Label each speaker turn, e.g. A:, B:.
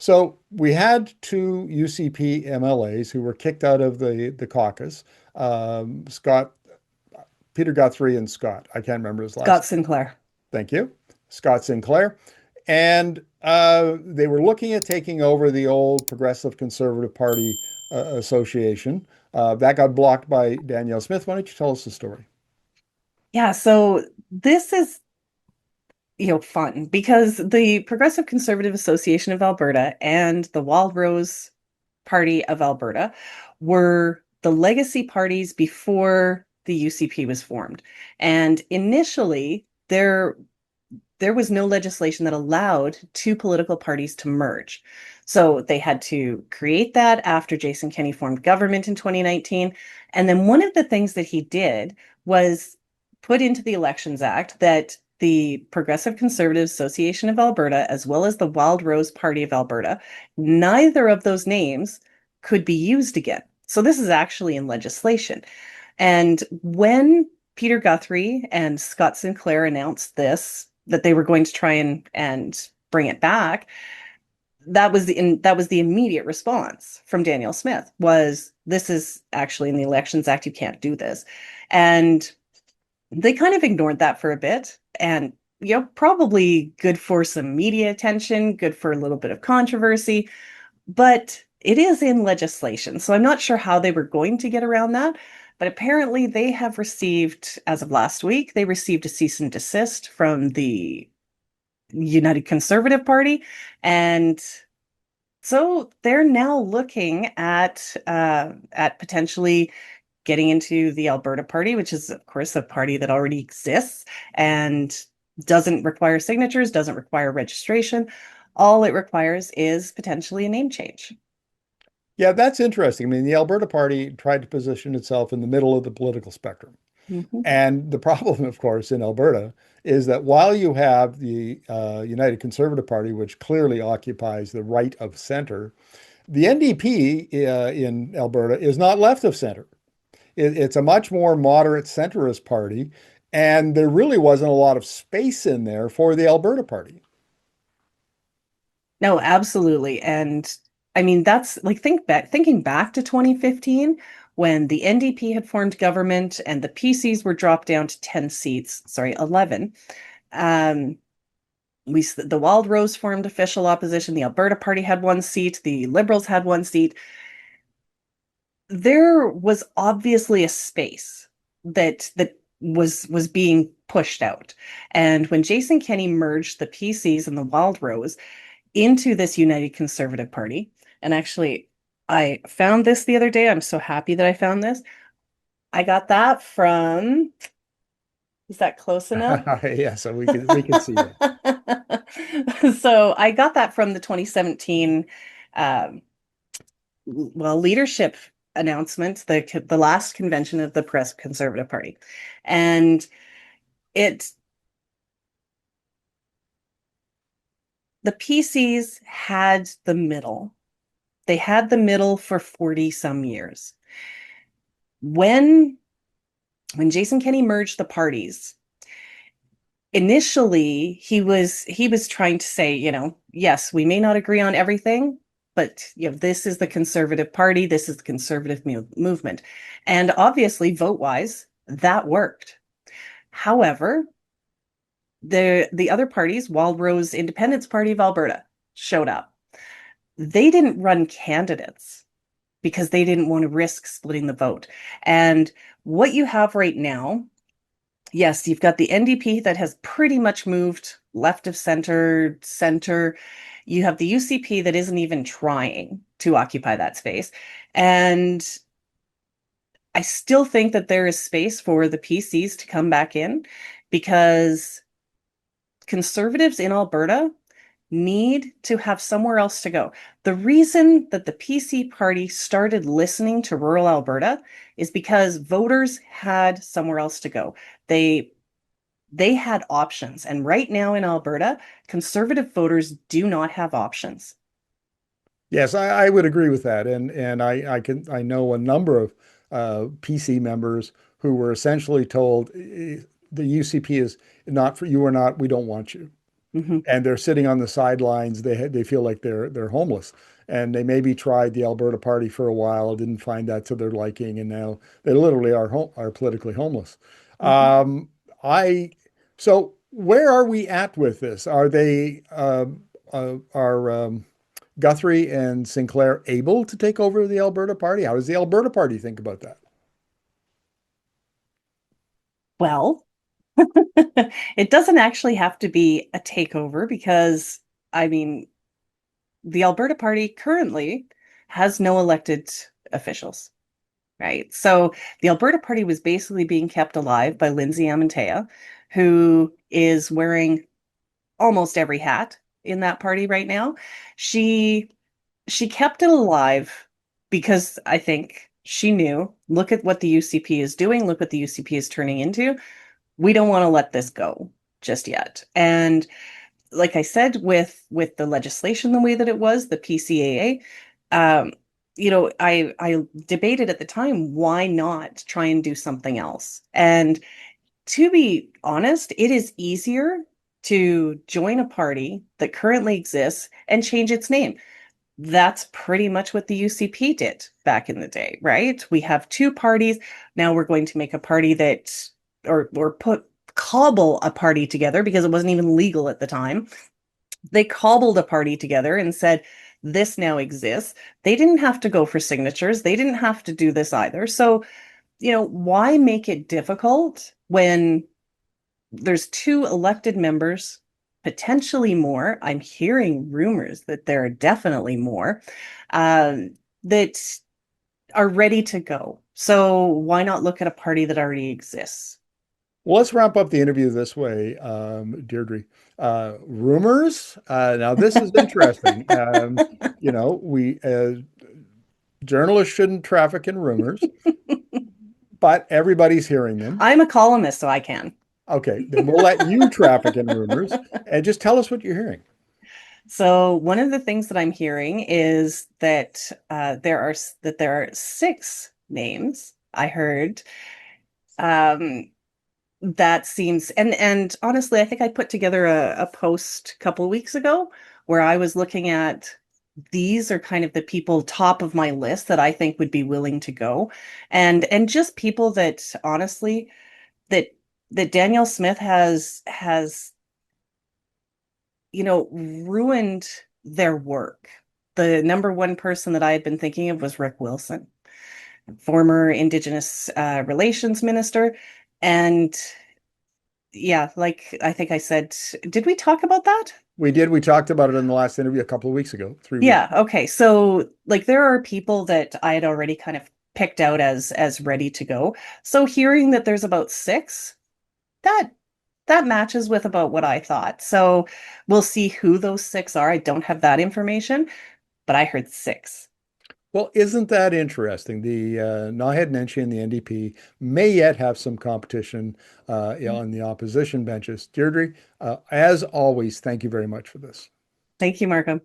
A: So we had two UCP MLAs who were kicked out of the caucus. Scott, Peter Guthrie and Scott. I can't remember his last
B: Scott
A: name.
B: Sinclair.
A: Thank you. Scott Sinclair. And they were looking at taking over the old Progressive Conservative Party Association. That got blocked by Danielle Smith. Why don't you tell us the story?
B: Yeah, so this is, fun because the Progressive Conservative Association of Alberta and the Wildrose Party of Alberta were the legacy parties before the UCP was formed. And initially, there was no legislation that allowed two political parties to merge. So they had to create that after Jason Kenney formed government in 2019. And then one of the things that he did was put into the Elections Act that the Progressive Conservative Association of Alberta, as well as the Wildrose Party of Alberta, neither of those names could be used again. So this is actually in legislation. And when Peter Guthrie and Scott Sinclair announced this, that they were going to try and bring it back, that was the immediate response from Danielle Smith was, this is actually in the Elections Act, you can't do this. And they kind of ignored that for a bit, and probably good for some media attention, good for a little bit of controversy, but it is in legislation. So I'm not sure how they were going to get around that. But apparently, they have received, as of last week, they received a cease and desist from the United Conservative Party. And so they're now looking at potentially getting into the Alberta Party, which is, of course, a party that already exists and doesn't require signatures, doesn't require registration. All it requires is potentially a name change.
A: Yeah, that's interesting. I mean, the Alberta Party tried to position itself in the middle of the political spectrum.
B: Mhm.
A: And the problem, of course, in Alberta is that while you have the United Conservative Party, which clearly occupies the right of center, the NDP in Alberta is not left of center. It's a much more moderate centrist party. And there really wasn't a lot of space in there for the Alberta Party.
B: No, absolutely. And I mean, that's like thinking back to 2015 when the NDP had formed government and the PCs were dropped down to 10 seats, sorry, 11. Um, the Wild Rose formed official opposition. The Alberta Party had one seat. The Liberals had one seat. There was obviously a space that was being pushed out. And when Jason Kenney merged the PCs and the Wild Rose into this United Conservative Party. And actually, I found this the other day. I'm so happy that I found this. I got that from, is that close enough?
A: Yeah, so we can see that.
B: So I got that from the 2017 um, leadership announcement, the last convention of the Progressive Conservative Party. And it the PCs had the middle. They had the middle for 40 some years. When Jason Kenney merged the parties, initially he was trying to say, yes, we may not agree on everything, but this is the Conservative Party, this is the conservative movement. And obviously, vote-wise, that worked. However, the other parties, Wildrose Independence Party of Alberta, showed up. They didn't run candidates because they didn't want to risk splitting the vote. And what you have right now, yes, you've got the NDP that has pretty much moved left of center, center. You have the UCP that isn't even trying to occupy that space. And I still think that there is space for the PCs to come back in because conservatives in Alberta need to have somewhere else to go. The reason that the PC party started listening to rural Alberta is because voters had somewhere else to go. They had options. And right now in Alberta, conservative voters do not have options.
A: Yes, I would agree with that. And I know a number of PC members who were essentially told the UCP is not for you or not, we don't want you.
B: Mhm.
A: and they're sitting on the sidelines. They feel like they're homeless, and they maybe tried the Alberta Party for a while, didn't find that to their liking, and now they literally are politically homeless.
B: Mhm.
A: Um, I so where are we at with this? Are they are Guthrie and Sinclair able to take over the Alberta Party? How does the Alberta Party think about that?
B: Well, it doesn't actually have to be a takeover because, I mean, the Alberta Party currently has no elected officials, right? So the Alberta Party was basically being kept alive by Lindsay Amantea, who is wearing almost every hat in that party right now. She she kept it alive because I think she knew, look at what the UCP is doing, look what the UCP is turning into. We don't want to let this go just yet. And like I said, with the legislation the way that it was, the PCAA, I debated at the time, why not try and do something else? And to be honest, it is easier to join a party that currently exists and change its name. That's pretty much what the UCP did back in the day, right? We have two parties. Now we're going to make a party that, or put cobble a party together because it wasn't even legal at the time. They cobbled a party together and said, this now exists. They didn't have to go for signatures. They didn't have to do this either. So, why make it difficult when there's two elected members, potentially more? I'm hearing rumors that there are definitely more that are ready to go. So why not look at a party that already exists?
A: Well, let's wrap up the interview this way, Deirdre. Rumors. Now, this is interesting. We journalists shouldn't traffic in rumors, but everybody's hearing them.
B: I'm a columnist, so I can.
A: Okay, then we'll let you traffic in rumors and just tell us what you're hearing.
B: So one of the things that I'm hearing is that there are six names. I heard that seems, and honestly, I think I put together a post a couple of weeks ago where I was looking at, these are kind of the people top of my list that I think would be willing to go, and just people that honestly, that Danielle Smith has ruined their work. The number one person that I had been thinking of was Rick Wilson, former Indigenous Relations Minister. And yeah, like I think I said, did we talk about that?
A: We did. We talked about it in the last interview a couple of weeks ago, 3 weeks.
B: Yeah, okay. So like there are people that I had already kind of picked out as ready to go. So hearing that there's about six, that that matches with about what I thought. So we'll see who those six are. I don't have that information, but I heard six.
A: Well, isn't that interesting? The Naheed Nenshi and the NDP may yet have some competition on the opposition benches. Deirdre, as always, thank you very much for this.
B: Thank you, Markham.